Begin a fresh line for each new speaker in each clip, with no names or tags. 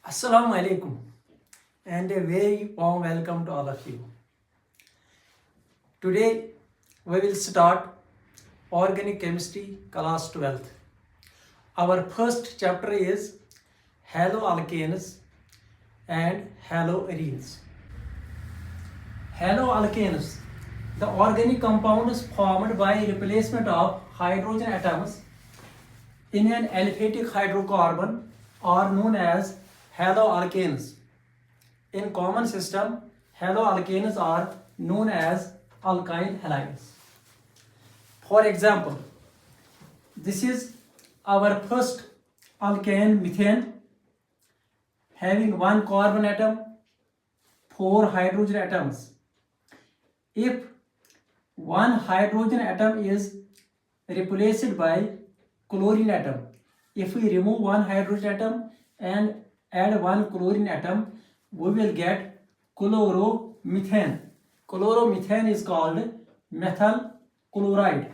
Assalamu alaikum and a very warm welcome to all of you. Today we will start Organic Chemistry class 12th. Our first chapter is haloalkanes and haloarenes. Haloalkanes, the organic compounds formed by replacement of hydrogen atoms in an aliphatic hydrocarbon are known as haloalkanes. In common system, haloalkanes are known as alkyl halides. For example, this is our first alkane, methane, having one carbon atom, four hydrogen atoms. If one hydrogen atom is replaced by chlorine atom, if we remove one hydrogen atom and add one chlorine atom, we will get chloromethane. Chloromethane is called methyl chloride.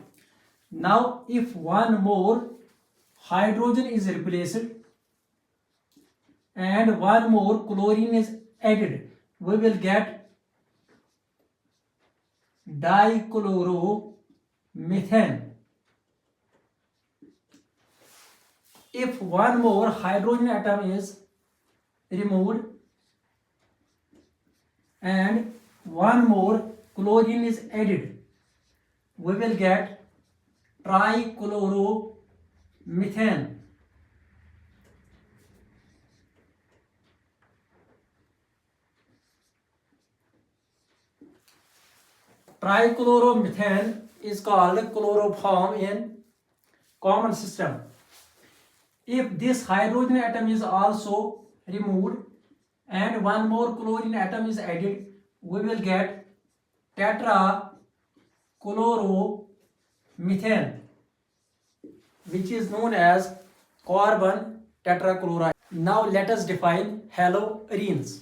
Now, if one more hydrogen is replaced and one more chlorine is added, we will get dichloromethane. If one more hydrogen atom is removed and one more chlorine is added, we will get trichloromethane. Trichloromethane is called chloroform in common system. If this hydrogen atom is also removed and one more chlorine atom is added, we will get tetrachloromethane, which is known as carbon tetrachloride. Now let us define haloarenes.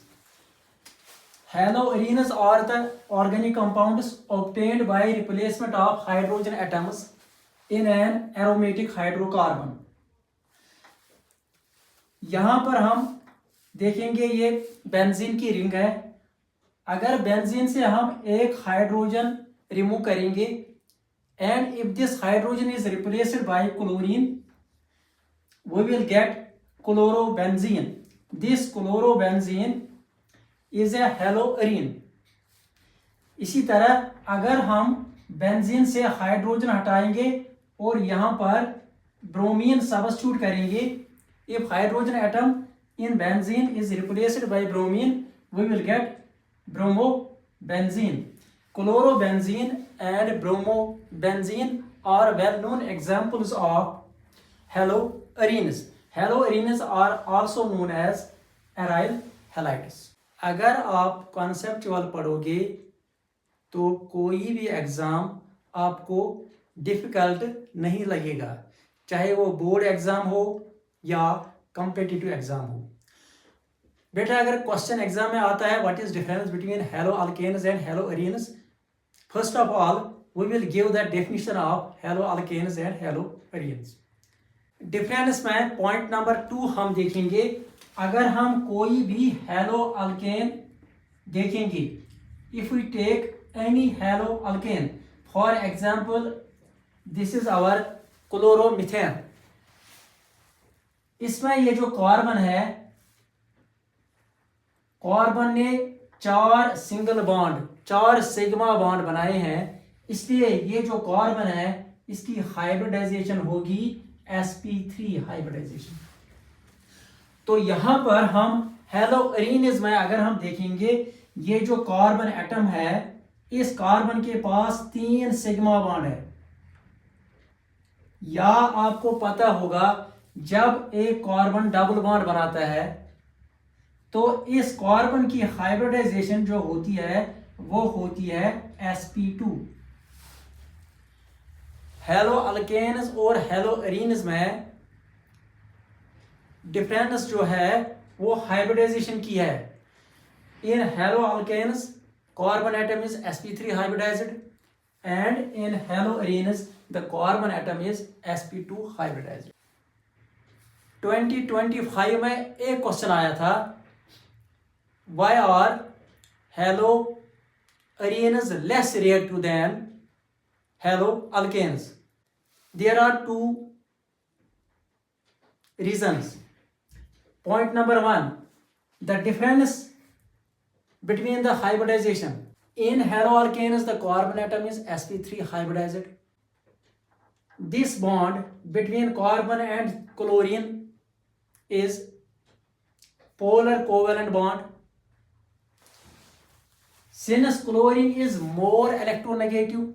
Haloarenes are the organic compounds obtained by replacement of hydrogen atoms in an aromatic hydrocarbon. यहाँ पर हम देखेंगे ये benzene की ring है. अगर benzene से हम एक हाइड्रोजन रिमूव करेंगे and if this hydrogen is replaced by chlorine, we will get chlorobenzene. This chlorobenzene is a haloarene. इसी तरह अगर हम बेंजीन से हाइड्रोजन हटाएंगे और यहाँ पर ब्रोमीन सब्स्टिट्यूट करेंगे, if hydrogen atom in benzene is replaced by bromine, we will get bromobenzene. Chlorobenzene and bromobenzene are well known examples of haloarenes. Haloarenes are also known as aryl halides. अगर आप conceptual पढ़ोगे तो कोई भी exam आपको difficult नहीं लगेगा, चाहे वो बोर्ड एग्ज़ाम हो या कॉम्पिटिटिव एग्ज़ाम हो. बेटा अगर क्वेश्चन एग्जाम में आता है what is difference between haloalkanes and haloarenes, first of all we will give the definition of haloalkanes and haloarenes. Difference में पॉइंट नंबर 2 हम देखेंगे. अगर हम कोई भी haloalkane देखेंगे, if we take any haloalkane, for example this is our chloromethane, इसमें ये जो कार्बन है, कार्बन ने 4 सिंगल बॉन्ड, 4 सिग्मा बॉन्ड बनाए हैं, इसलिए ये जो कार्बन है इसकी हाइब्रिडाइजेशन होगी sp3 हाइब्रिडाइजेशन. तो यहां पर हम haloarenes में अगर हम देखेंगे, ये जो कार्बन एटम है, इस कार्बन के पास 3 सिग्मा बॉन्ड है. या आपको पता होगा जब एक कार्बन डबल बॉन्ड बनाता है तो इस कार्बन की हाइब्रिडाइजेशन जो होती है वो होती है sp2. haloalkanes और haloarenes में डिफरेंस जो है वो हाइब्रिडाइजेशन की है. इन haloalkanes carbon atom is sp3 hybridized and in haloarenes the carbon atom is sp2 hybridized. 2025 में एक क्वेश्चन आया था, why are haloarenes less reactive than haloalkanes? There are two reasons. Point number one, the difference between the hybridization. In haloalkanes, the carbon atom is sp3 hybridized. This bond between carbon and chlorine is polar covalent bond. Since chlorine is more electronegative,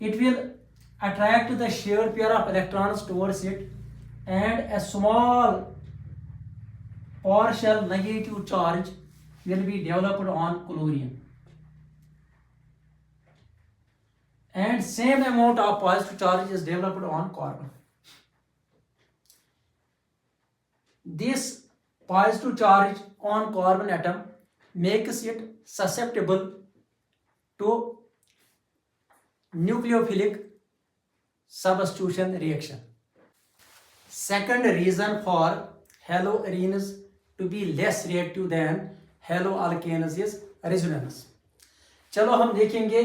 it will attract the shared pair of electrons towards it, and a small partial negative charge will be developed on chlorine, and same amount of positive charge is developed on carbon. This positive charge on carbon atom makes it susceptible to nucleophilic substitution reaction. Second reason for haloarenes to be less reactive than haloalkanes is resonance. चलो हम देखेंगे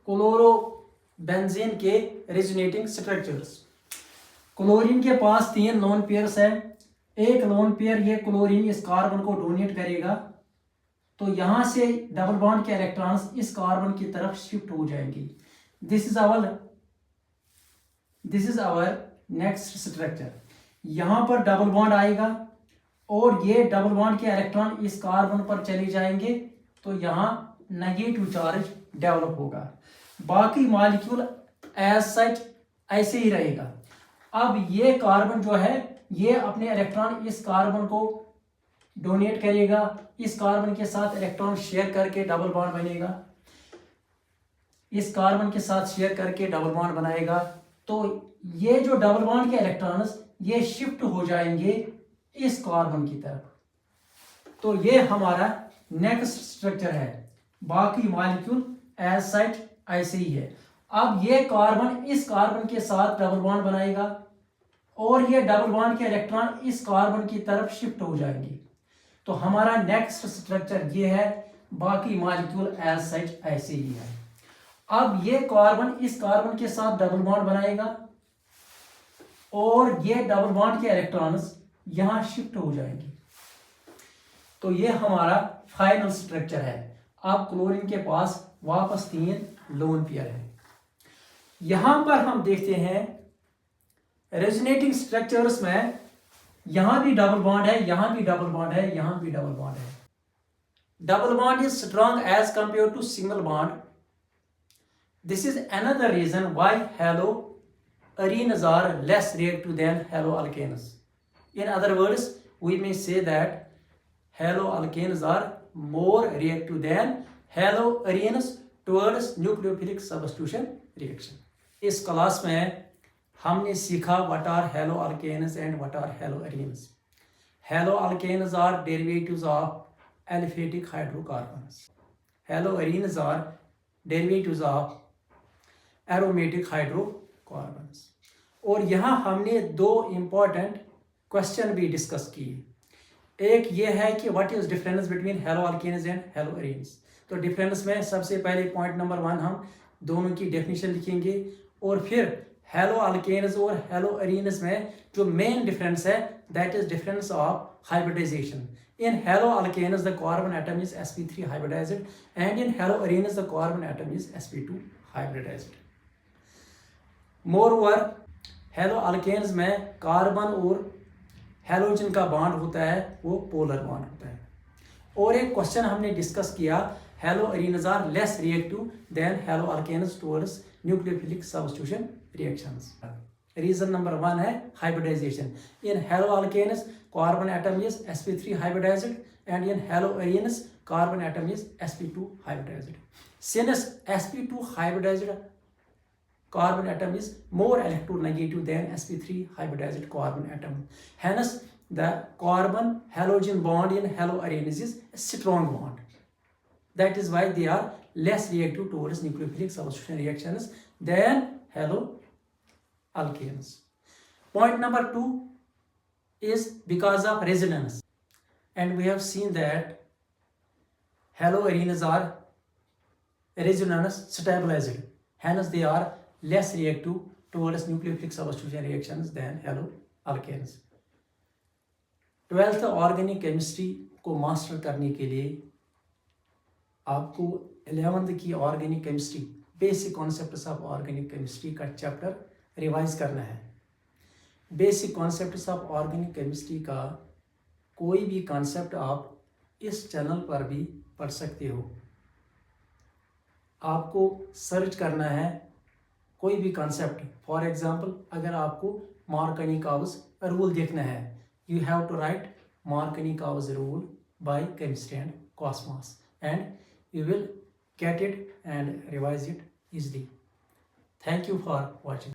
chlorobenzene के resonating structures. Chlorine के पास 3 loan pairs है। एक lone pair ये chlorine इस carbon को डोनेट करेगा, तो यहां से डबल बॉन्ड के इलेक्ट्रॉन्स इस कार्बन की तरफ शिफ्ट हो जाएंगे। This is our next structure. यहां पर डबल बॉन्ड आएगा और ये डबल बॉन्ड के इलेक्ट्रॉन इस कार्बन पर चले जाएंगे, तो यहां नेगेटिव चार्ज डेवलप होगा। बाकी मॉलिक्यूल एज सच ऐसे ही रहेगा। अब ये कार्बन जो है ये अपने इलेक्ट्रॉन इस कार्बन को डोनेट करेगा, इस कार्बन के साथ इलेक्ट्रॉन शेयर करके डबल बॉन्ड बनेगा, इस कार्बन के साथ शेयर करके डबल बॉन्ड बनाएगा। तो ये जो डबल बॉन्ड के इलेक्ट्रॉन्स ये शिफ्ट हो जाएंगे इस कार्बन की तरफ। तो ये हमारा नेक्स्ट स्ट्रक्चर है। बाकी मॉलिक्यूल एज सच ऐसे ही है। अब ये कार्बन इस कार्बन के साथ डबल बॉन्ड बनाएगा और ये डबल बॉन्ड के इलेक्ट्रॉन इस कार्बन की तरफ शिफ्ट हो जाएंगे। तो हमारा नेक्स्ट स्ट्रक्चर ये है। बाकी मॉलिक्यूल एज सच ऐसे ही है। अब ये कार्बन इस कार्बन के साथ डबल बॉन्ड बनाएगा और ये डबल बॉन्ड के इलेक्ट्रॉन्स यहां शिफ्ट हो जाएंगे। तो ये हमारा फाइनल स्ट्रक्चर है। अब क्लोरीन के पास वापस 3 लोन पेयर है। यहां पर हम देखते हैं रेजोनेटिंग स्ट्रक्चर्स में यहां भी डबल बॉन्ड है, यहां भी डबल बॉन्ड है, यहां भी डबल बॉन्ड है। Double bond is strong as compare to single bond. This is another reason why haloarenes are less reactive than haloalkanes. In other words, we may say that haloalkanes are more reactive than haloarenes towards nucleophilic substitution reaction. इस class में हमने सीखा what are haloalkanes and what are haloarenes. Haloalkanes are derivatives of aliphatic hydrocarbons. Haloarenes are derivatives of aromatic hydrocarbons. और यहाँ हमने 2 important question भी discuss किए। एक ये है कि what is difference between haloalkanes and haloarenes. तो डिफरेंस में सबसे पहले पॉइंट नंबर 1 हम दोनों की डेफिनेशन लिखेंगे और फिर हेलोअल्केन्स और हेलोअरेन्स में जो मेन डिफरेंस है that is difference of hybridization. In haloalkanes the carbon atom is sp3 hybridized and in haloarenes the carbon atom is sp2 hybridized. Moreover haloalkanes में कार्बन और हेलोजन का बॉन्ड होता है वो पोलर बॉन्ड होता है। और एक क्वेश्चन हमने डिस्कस किया, haloarenes are less reactive than haloalkanes towards nucleophilic substitution reactions. Reason number 1 है hybridisation. In haloalkanes carbon atom is sp3 hybridized and in haloarenes carbon atom is sp2 hybridized. Since sp2 hybridized carbon atom is more electronegative than sp3 hybridized carbon atom, hence the carbon halogen bond in haloarenes is a strong bond. That is why they are less reactive towards nucleophilic substitution reactions than haloalkanes. Point number 2, is because of resonance, and we have seen that haloarenes are resonance stabilized, hence they are less reactive towards nucleophilic substitution reactions than haloalkanes. 12th organic chemistry को master करने के लिए आपको 11th की organic chemistry basic concepts of organic chemistry का chapter revise करना है। Basic concepts of organic chemistry का कोई भी कॉन्सेप्ट आप इस चैनल पर भी पढ़ सकते हो। आपको सर्च करना है कोई भी कॉन्सेप्ट, फॉर एग्जांपल अगर आपको मार्कोनिकॉव्स रूल देखना है, you have to write Markovnikov's rule by chemistry and cosmos, and you will get it and revise it easily. Thank you for watching.